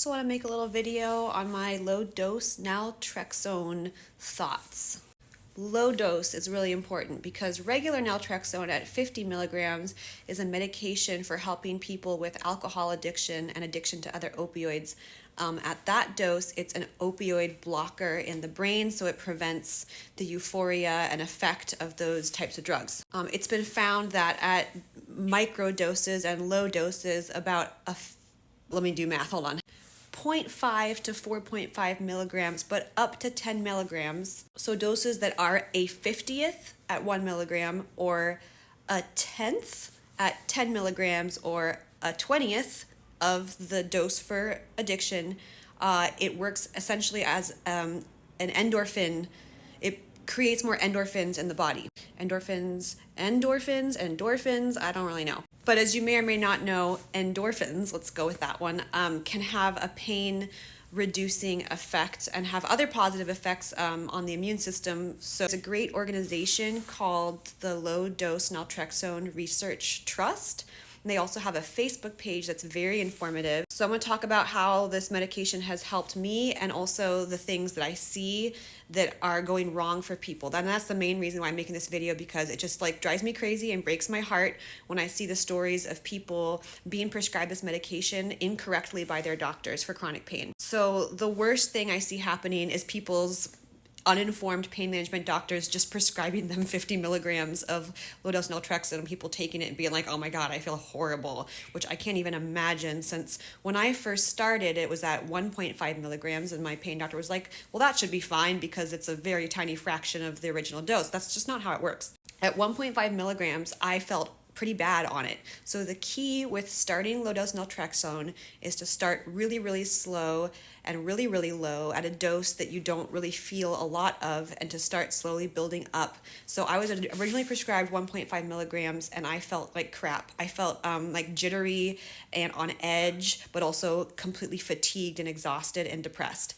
just want to make a little video on my low dose naltrexone thoughts. Low dose is really important because regular naltrexone at 50 milligrams is a medication for helping people with alcohol addiction and addiction to other opioids. At that dose, it's an opioid blocker in the brain, so it prevents the euphoria and effect of those types of drugs. It's been found that at micro doses and low doses, let me do math, hold on. 0.5 to 4.5 milligrams, but up to 10 milligrams. So doses that are a 50th at 1 milligram, or a 10th at 10 milligrams, or a 20th of the dose for addiction. It works essentially as an endorphin. It creates more endorphins in the body. Endorphins, I don't really know. But as you may or may not know, endorphins, let's go with that one, can have a pain reducing effect and have other positive effects on the immune system. So it's a great organization called the Low Dose Naltrexone Research Trust. And they also have a Facebook page that's very informative. So I'm going to talk about how this medication has helped me and also the things that I see that are going wrong for people. And that's the main reason why I'm making this video, because it just drives me crazy and breaks my heart when I see the stories of people being prescribed this medication incorrectly by their doctors for chronic pain. So the worst thing I see happening is people's uninformed pain management doctors just prescribing them 50 milligrams of low-dose naltrexone, and people taking it and being like, oh my God, I feel horrible, which I can't even imagine, since when I first started, it was at 1.5 milligrams, and my pain doctor was like, well, that should be fine because it's a very tiny fraction of the original dose. That's just not how it works. At 1.5 milligrams, I felt pretty bad on it. So the key with starting low-dose naltrexone is to start really, really slow and really, really low at a dose that you don't really feel a lot of, and to start slowly building up. So I was originally prescribed 1.5 milligrams and I felt like crap. I felt like jittery and on edge, but also completely fatigued and exhausted and depressed.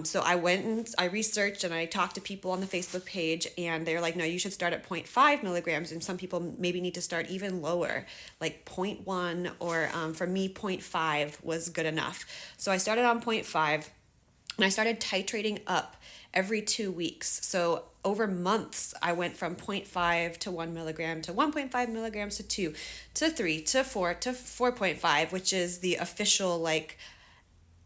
So I went and I researched and I talked to people on the Facebook page, and they're like, no, you should start at 0.5 milligrams. And some people maybe need to start even lower, like 0.1, or for me, 0.5 was good enough. So I started on 0.5 and I started titrating up every 2 weeks. So over months, I went from 0.5 to 1 milligram to 1.5 milligrams to 2 to 3 to 4 to 4.5, which is the official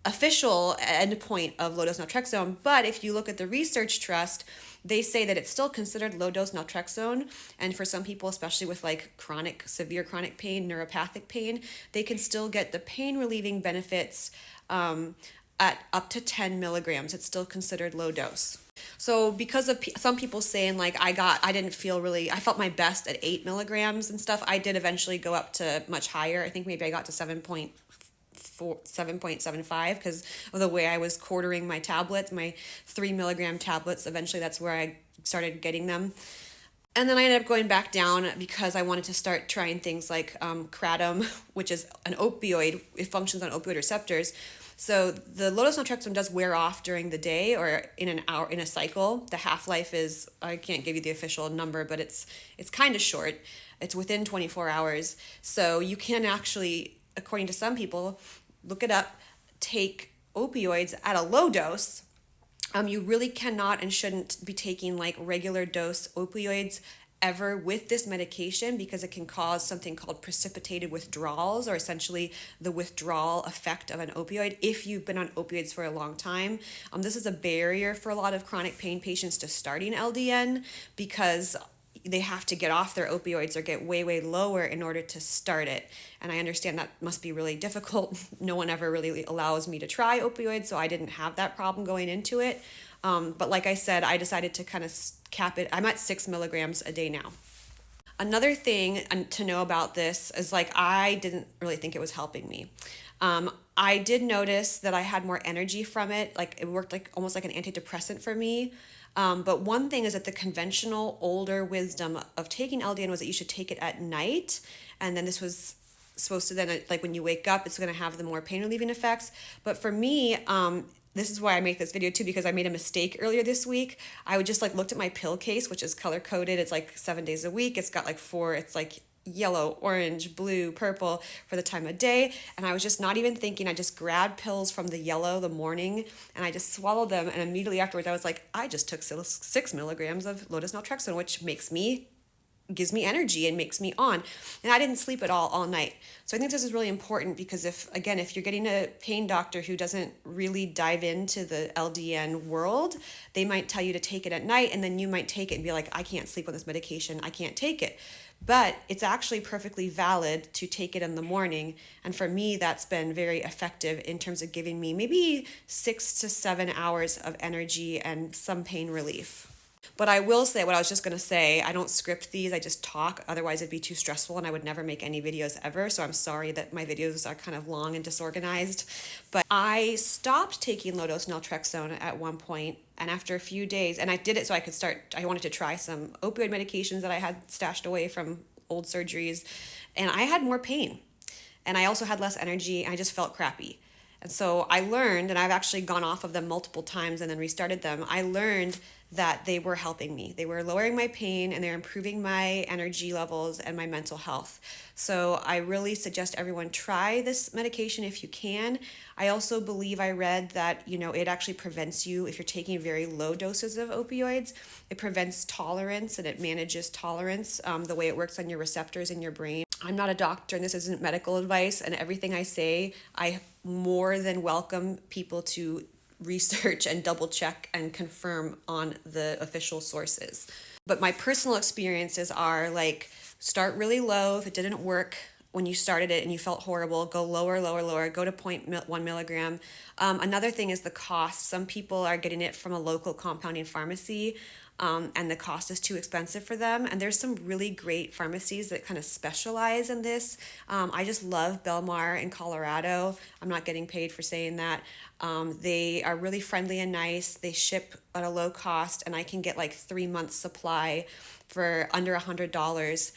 endpoint of low-dose naltrexone. But if you look at the Research Trust, they say that it's still considered low-dose naltrexone, and for some people, especially with severe chronic pain, neuropathic pain, they can still get the pain-relieving benefits at up to 10 milligrams. It's still considered low dose. So because of some people saying I felt my best at 8 milligrams and stuff, I did eventually go up to much higher. I think maybe I got to 7.75 because of the way I was quartering my tablets, my 3 milligram tablets. Eventually that's where I started getting them. And then I ended up going back down because I wanted to start trying things like kratom, which is an opioid. It functions on opioid receptors. So the low-dose naltrexone does wear off during the day or in an hour, in a cycle. The half-life is, I can't give you the official number, but it's kind of short. It's within 24 hours. So you can actually, according to some people, look it up, take opioids at a low dose. You really cannot and shouldn't be taking regular dose opioids ever with this medication, because it can cause something called precipitated withdrawals, or essentially the withdrawal effect of an opioid if you've been on opioids for a long time. This is a barrier for a lot of chronic pain patients to starting LDN, because they have to get off their opioids or get way, way lower in order to start it. And I understand that must be really difficult. No one ever really allows me to try opioids, so I didn't have that problem going into it. But like I said, I decided to kind of cap it. I'm at 6 milligrams a day now. Another thing to know about this is I didn't really think it was helping me. I did notice that I had more energy from it. It worked almost like an antidepressant for me. But one thing is that the conventional older wisdom of taking LDN was that you should take it at night. And then this was supposed to then, when you wake up, it's going to have the more pain relieving effects. But for me, this is why I make this video too, because I made a mistake earlier this week. I would just looked at my pill case, which is color coded. It's 7 days a week. It's got yellow, orange, blue, purple for the time of day. And I was just not even thinking. I just grabbed pills from the yellow the morning and I just swallowed them. And immediately afterwards, I was like, I just took 6 milligrams of low-dose naltrexone, which gives me energy and makes me on. And I didn't sleep at all night. So I think this is really important because if you're getting a pain doctor who doesn't really dive into the LDN world, they might tell you to take it at night and then you might take it and be like, I can't sleep on this medication, I can't take it. But it's actually perfectly valid to take it in the morning. And for me, that's been very effective in terms of giving me maybe 6 to 7 hours of energy and some pain relief. But I will say what I was just going to say, I don't script these, I just talk, otherwise it'd be too stressful and I would never make any videos ever, so I'm sorry that my videos are kind of long and disorganized. But I stopped taking low-dose naltrexone at one point, and after a few days, and I did it so I wanted to try some opioid medications that I had stashed away from old surgeries, and I had more pain. And I also had less energy, and I just felt crappy. And so I learned, and I've actually gone off of them multiple times and then restarted them, I learned that they were helping me. They were lowering my pain and they're improving my energy levels and my mental health. So I really suggest everyone try this medication if you can. I also believe I read that, it actually prevents you, if you're taking very low doses of opioids, it prevents tolerance and it manages tolerance, the way it works on your receptors in your brain. I'm not a doctor and this isn't medical advice, and everything I say, I more than welcome people to research and double check and confirm on the official sources. But my personal experiences are like, start really low. If it didn't work when you started it and you felt horrible, go lower, go to 0.1 milligram. Another thing is the cost. Some people are getting it from a local compounding pharmacy, and the cost is too expensive for them. And there's some really great pharmacies that kind of specialize in this. I just love Belmar in Colorado. I'm not getting paid for saying that. They are really friendly and nice. They ship at a low cost, and I can get like 3 months supply for under $100.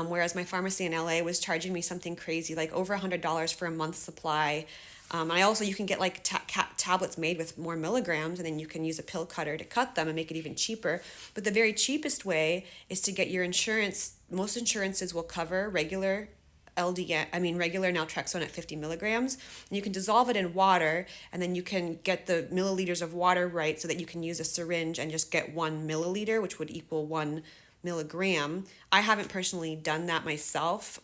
Whereas my pharmacy in LA was charging me something crazy, like over $100 for a month's supply. You can get like tablets made with more milligrams, and then you can use a pill cutter to cut them and make it even cheaper. But the very cheapest way is to get your insurance. Most insurances will cover regular naltrexone at 50 milligrams. And you can dissolve it in water, and then you can get the milliliters of water right so that you can use a syringe and just get 1 milliliter, which would equal 1 milligram. I haven't personally done that myself.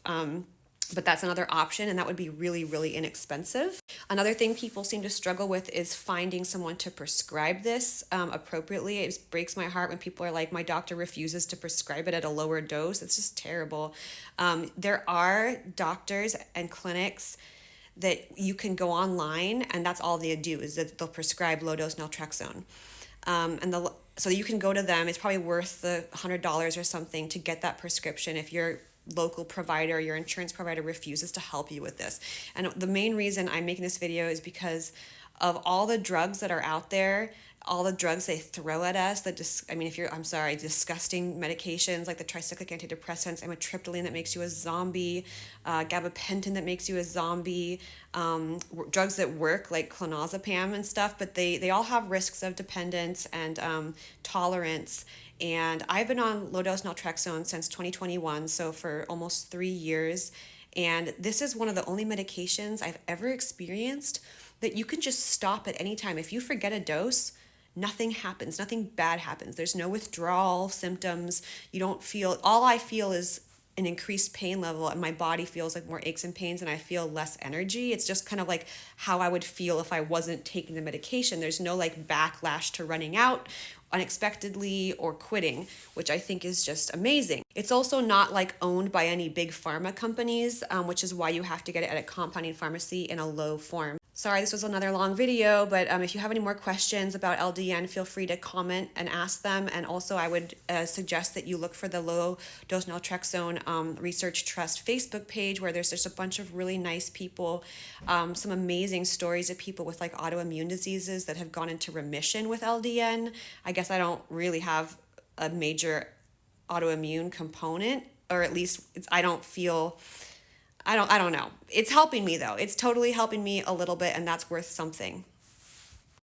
But that's another option, and that would be really, really inexpensive. Another thing people seem to struggle with is finding someone to prescribe this appropriately. It just breaks my heart when people are like, my doctor refuses to prescribe it at a lower dose. It's just terrible. There are doctors and clinics that you can go online, and that's all they do, is that they'll prescribe low-dose naltrexone. So you can go to them. It's probably worth the $100 or something to get that prescription if your local provider, your insurance provider refuses to help you with this. And the main reason I'm making this video is because of all the drugs that are out there, all the drugs they throw at us, disgusting medications like the tricyclic antidepressants, amitriptyline that makes you a zombie, gabapentin that makes you a zombie, drugs that work like clonazepam and stuff, but they all have risks of dependence and tolerance. And I've been on low-dose naltrexone since 2021, so for almost 3 years. And this is one of the only medications I've ever experienced that you can just stop at any time. If you forget a dose, nothing happens, nothing bad happens. There's no withdrawal symptoms. All I feel is an increased pain level, and my body feels like more aches and pains, and I feel less energy. It's just kind of like how I would feel if I wasn't taking the medication. There's no like backlash to running out unexpectedly or quitting, which I think is just amazing. It's also not like owned by any big pharma companies, which is why you have to get it at a compounding pharmacy in a low form. Sorry, this was another long video, but if you have any more questions about LDN, feel free to comment and ask them. And also I would suggest that you look for the Low Dose Naltrexone Research Trust Facebook page, where there's just a bunch of really nice people, some amazing stories of people with like autoimmune diseases that have gone into remission with LDN. I guess I don't really have a major autoimmune component, or at least I don't know. It's helping me though. It's totally helping me a little bit, and that's worth something.